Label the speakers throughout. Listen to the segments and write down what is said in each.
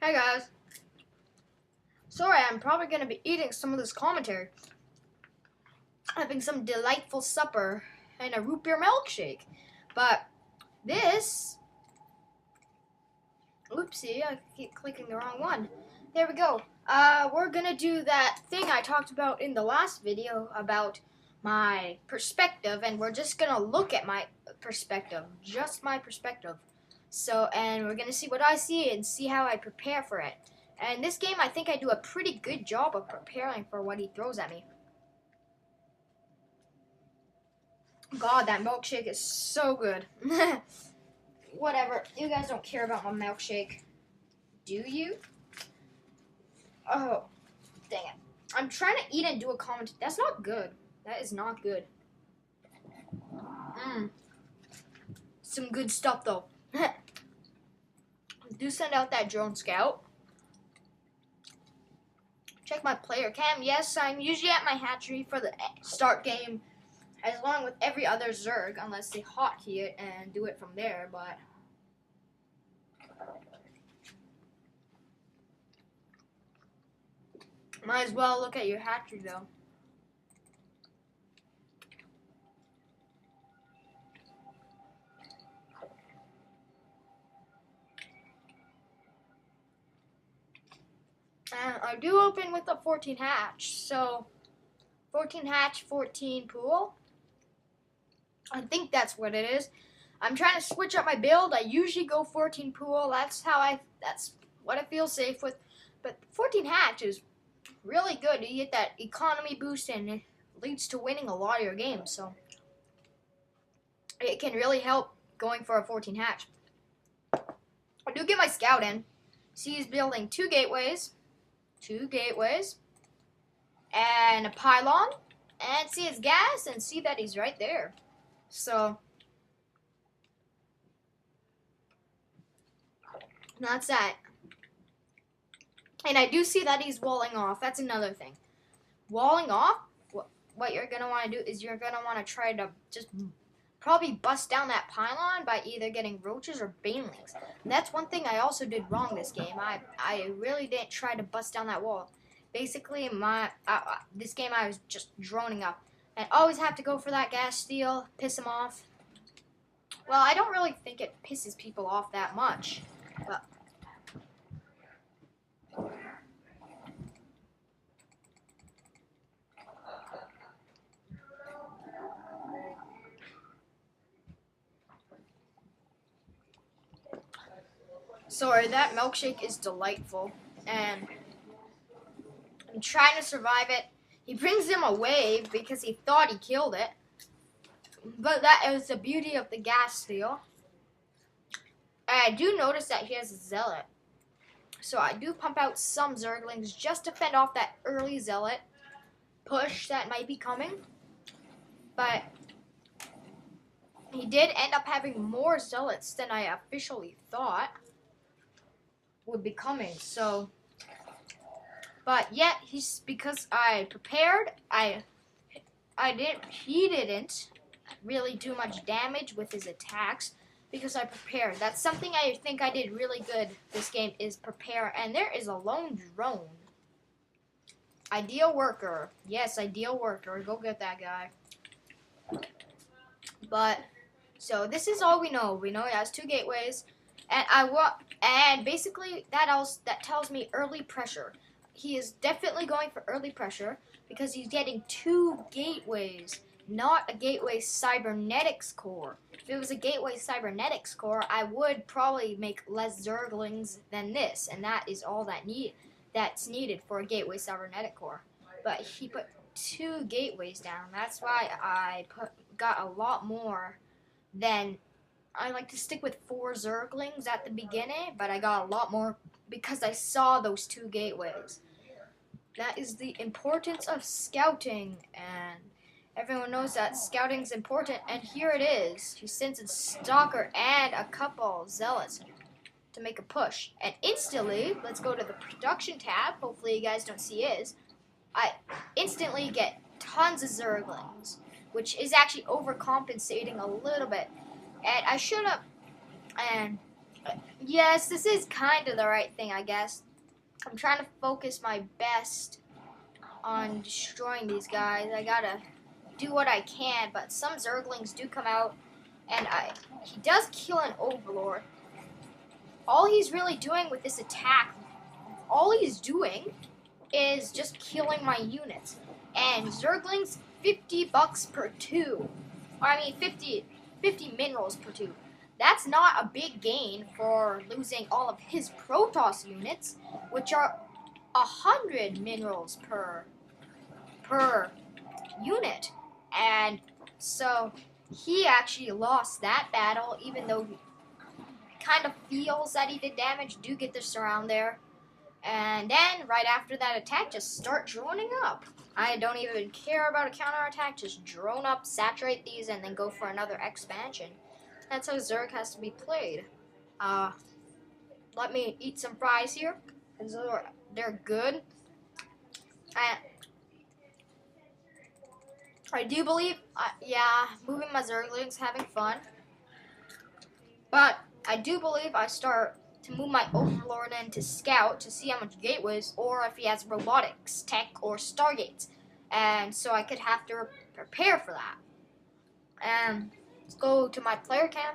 Speaker 1: Hi guys. Sorry, I'm probably going to be eating some of this commentary. Having some delightful supper and a root beer milkshake. But this... Oopsie, I keep clicking the wrong one. There we go. We're going to do that thing I talked about in the last video about my perspective. And we're just going to look at my perspective. Just my perspective. So, and we're going to see what I see and see how I prepare for it. And this game, I think I do a pretty good job of preparing for what he throws at me. God, that milkshake is so good. Whatever. You guys don't care about my milkshake. Do you? Oh, dang it. I'm trying to eat and do a comment. That's not good. That is not good. Some good stuff, though. Do send out that drone scout. Check my player cam. Yes, I'm usually at my hatchery for the start game, as long with every other Zerg, unless they hotkey it and do it from there, but... Might as well look at your hatchery, though. And I do open with a 14 hatch, so 14 hatch, 14 pool. I think that's what it is. I'm trying to switch up my build. I usually go 14 pool. That's what I feel safe with. But 14 hatch is really good. You get that economy boost and it leads to winning a lot of your games. So it can really help going for a 14 hatch. I do get my scout in. See, he's building two gateways, and a pylon, and see his gas, and see that he's right there. So that's that. And I do see that he's walling off. That's another thing. Walling off, what you're going to want to do is you're going to want to try to just probably bust down that pylon by either getting roaches or banelings. And that's one thing I also did wrong this game. I really didn't try to bust down that wall. Basically, this game I was just droning up. And always have to go for that gas steal, piss him off. Well, I don't really think it pisses people off that much. But sorry, that milkshake is delightful, and I'm trying to survive it. He brings him away because he thought he killed it, but that is the beauty of the gas steal. And I do notice that he has a zealot, so I do pump out some zerglings just to fend off that early zealot push that might be coming, but he did end up having more zealots than I officially thought would be coming, so, but yet he's, because I prepared, he didn't really do much damage with his attacks because I prepared. That's something I think I did really good this game, is prepare. And there is a lone drone. Ideal worker. Yes, ideal worker. Go get that guy. But so this is all we know. We know he has two gateways. And basically that tells me early pressure. He is definitely going for early pressure because he's getting two gateways, not a gateway cybernetics core. If it was a gateway cybernetics core, I would probably make less zerglings than this, and that is all that's needed for a gateway cybernetic core. But he put two gateways down. That's why I got a lot more than. I like to stick with 4 zerglings at the beginning, but I got a lot more because I saw those two gateways. That is the importance of scouting, and everyone knows that scouting is important, and here it is. He sends a stalker and a couple zealots to make a push. And instantly, let's go to the production tab. Hopefully you guys don't see his. I instantly get tons of zerglings, which is actually overcompensating a little bit. And I should have, and Yes, this is kind of the right thing, I guess. I'm trying to focus my best on destroying these guys. I gotta do what I can, but some Zerglings do come out, and he does kill an Overlord. All he's really doing with this attack, all he's doing is just killing my units. And Zerglings, 50 bucks per two. I mean, 50 minerals per two. That's not a big gain for losing all of his Protoss units, which are 100 minerals per unit. And so he actually lost that battle, even though he kind of feels that he did damage. Do get the surround there. And then, right after that attack, just start droning up. I don't even care about a counterattack. Just drone up, saturate these, and then go for another expansion. That's how Zerg has to be played. Let me eat some fries here. They're good. I do believe, yeah, moving my Zerglings, having fun. But I do believe I start to move my Overlord in to scout to see how much gateways, or if he has robotics, tech, or stargates. And so I could have to prepare for that. And let's go to my player cam.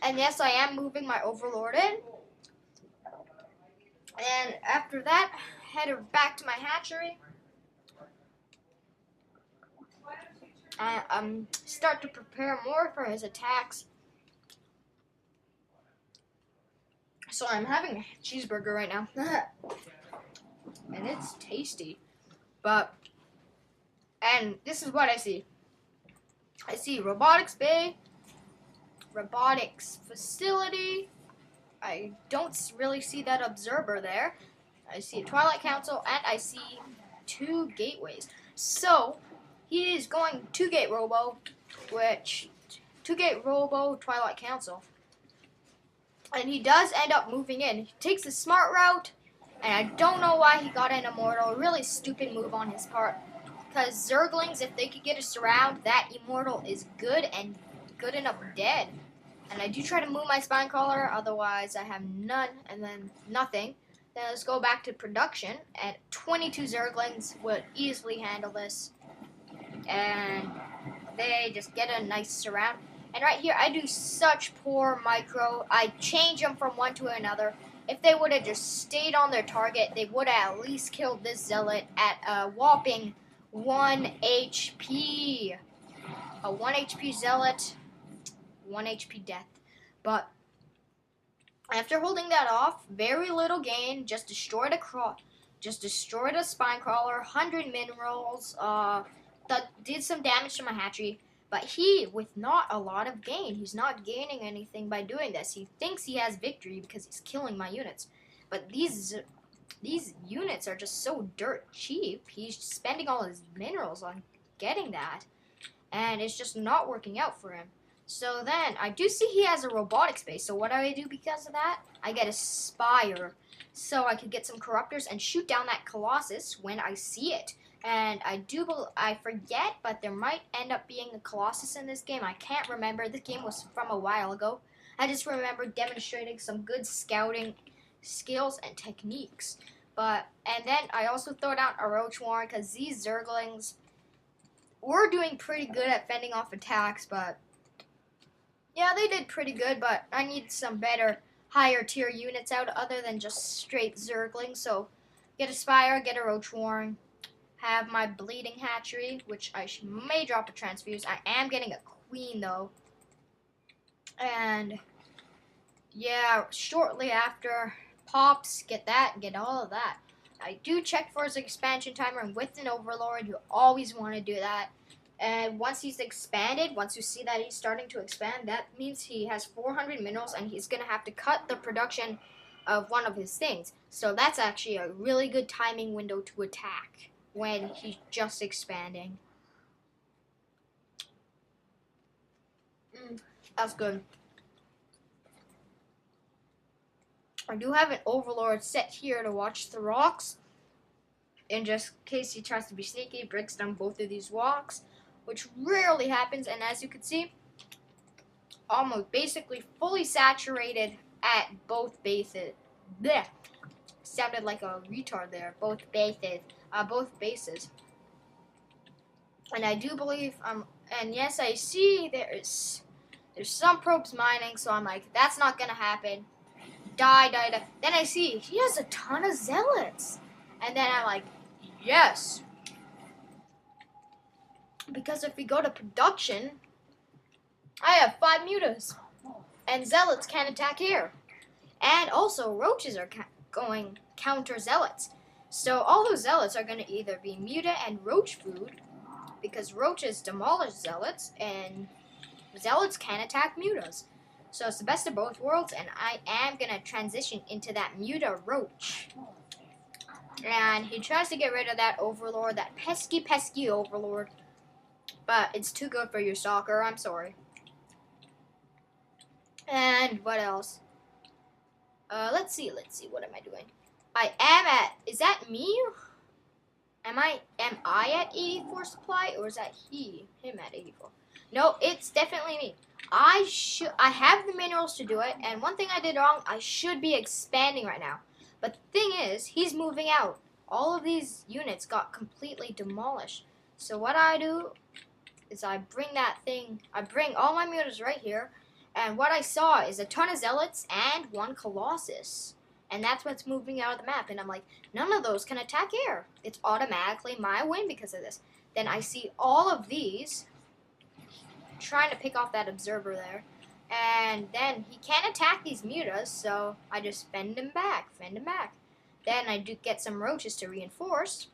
Speaker 1: And yes, I am moving my Overlord in. And after that, head back to my hatchery. And start to prepare more for his attacks. So I'm having a cheeseburger right now. And it's tasty. And this is what I see. I see robotics bay, robotics facility. I don't really see that observer there. I see a Twilight Council, and I see 2 gateways. So he is going 2-gate robo, which 2-gate robo Twilight Council. And he does end up moving in. He takes the smart route, and I don't know why he got an Immortal. A really stupid move on his part. Because Zerglings, if they could get a surround, that Immortal is good and good enough dead. And I do try to move my Spinecrawler, otherwise I have none, and then nothing. Then let's go back to production, and 22 Zerglings would easily handle this. And they just get a nice surround. And right here, I do such poor micro. I change them from one to another. If they would have just stayed on their target, they would have at least killed this Zealot at a whopping 1 HP. A 1 HP Zealot, 1 HP death. But after holding that off, very little gain. Just destroyed a Spinecrawler, 100 minerals. That did some damage to my hatchery. But he, with not a lot of gain, he's not gaining anything by doing this. He thinks he has victory because he's killing my units. But these units are just so dirt cheap. He's spending all his minerals on getting that. And it's just not working out for him. So then, I do see he has a robotics base. So what do I do because of that? I get a Spire. So I could get some Corruptors and shoot down that Colossus when I see it. And I forget, but there might end up being a Colossus in this game. I can't remember. This game was from a while ago. I just remember demonstrating some good scouting skills and techniques. And then I also throw down a Roach Warren because these Zerglings were doing pretty good at fending off attacks, but yeah, they did pretty good, but I need some better higher tier units out other than just straight Zerglings. So get a Spire, get a Roach Warren. Have my bleeding hatchery, which I may drop a transfuse. I am getting a queen though. And yeah, shortly after pops, get that, get all of that. I do check for his expansion timer, and with an Overlord, you always want to do that. And once he's expanded, once you see that he's starting to expand, that means he has 400 minerals, and he's going to have to cut the production of one of his things. So that's actually a really good timing window to attack when he's just expanding. That's good. I do have an Overlord set here to watch the rocks. In just case he tries to be sneaky, breaks down both of these rocks, which rarely happens. And as you can see, almost basically fully saturated at both bases. Blech. Sounded like a retard there. Both bases. And I do believe and yes, I see there's some probes mining, so I'm like, that's not gonna happen. Die. Then I see he has a ton of zealots, and then I'm like, yes, because if we go to production, I have 5 mutas, and zealots can't attack here, and also roaches are going counter zealots. So all those zealots are going to either be muta and roach food, because roaches demolish zealots, and zealots can attack mutas. So it's the best of both worlds, and I am going to transition into that muta roach. And he tries to get rid of that overlord, that pesky overlord. But it's too good for your stalker, I'm sorry. And what else? Let's see, what am I doing? I am at, is that me? Am I at 84 supply, or is that him at 84? No, it's definitely me. I have the minerals to do it, and one thing I did wrong, I should be expanding right now. But the thing is, he's moving out. All of these units got completely demolished. So what I do is I bring all my mutas right here, and what I saw is a ton of zealots and 1 colossus. And that's what's moving out of the map, and I'm like, none of those can attack air. It's automatically my win because of this. Then I see all of these trying to pick off that observer there, and then he can't attack these mutas, so I just fend him back. Then I do get some roaches to reinforce,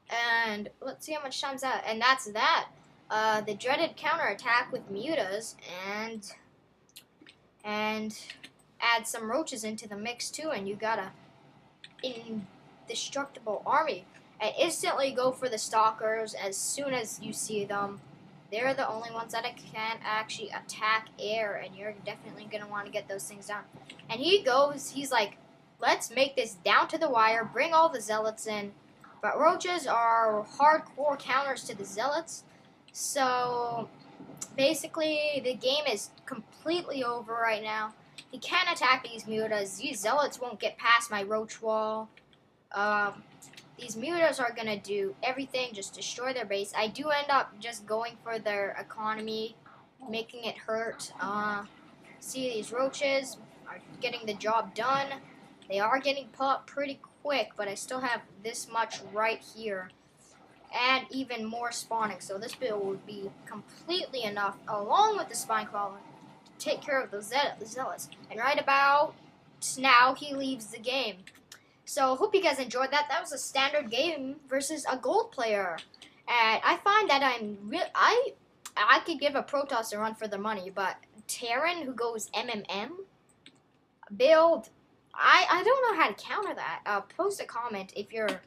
Speaker 1: and let's see how much time's that, and that's that. The dreaded counterattack with mutas, and add some roaches into the mix too, and you got a indestructible army. And instantly go for the stalkers as soon as you see them. They're the only ones that can actually attack air, and you're definitely going to want to get those things down. And he's like, let's make this down to the wire, bring all the zealots in. But roaches are hardcore counters to the zealots. So basically the game is completely over right now. He can't attack these mutas. These zealots won't get past my roach wall. These mutas are going to do everything, just destroy their base. I do end up just going for their economy, making it hurt. See, these roaches are getting the job done. They are getting put up pretty quick, but I still have this much right here. And even more spawning. So this build would be completely enough, along with the spine crawler, to take care of those zealots. And right about now, he leaves the game. So hope you guys enjoyed that. That was a standard game versus a gold player. And I find that I could give a Protoss a run for the money, but Terran who goes MMM build, I don't know how to counter that. Post a comment if you're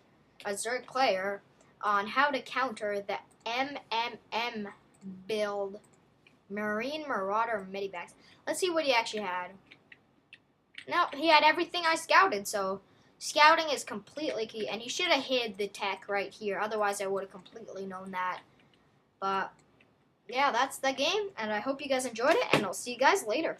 Speaker 1: a Zerg player on how to counter the MMM build. Marine Marauder Medivacs. Let's see what he actually had. No, he had everything I scouted, so scouting is completely key, and he should have hid the tech right here. Otherwise, I would have completely known that. But, yeah, that's the game, and I hope you guys enjoyed it, and I'll see you guys later.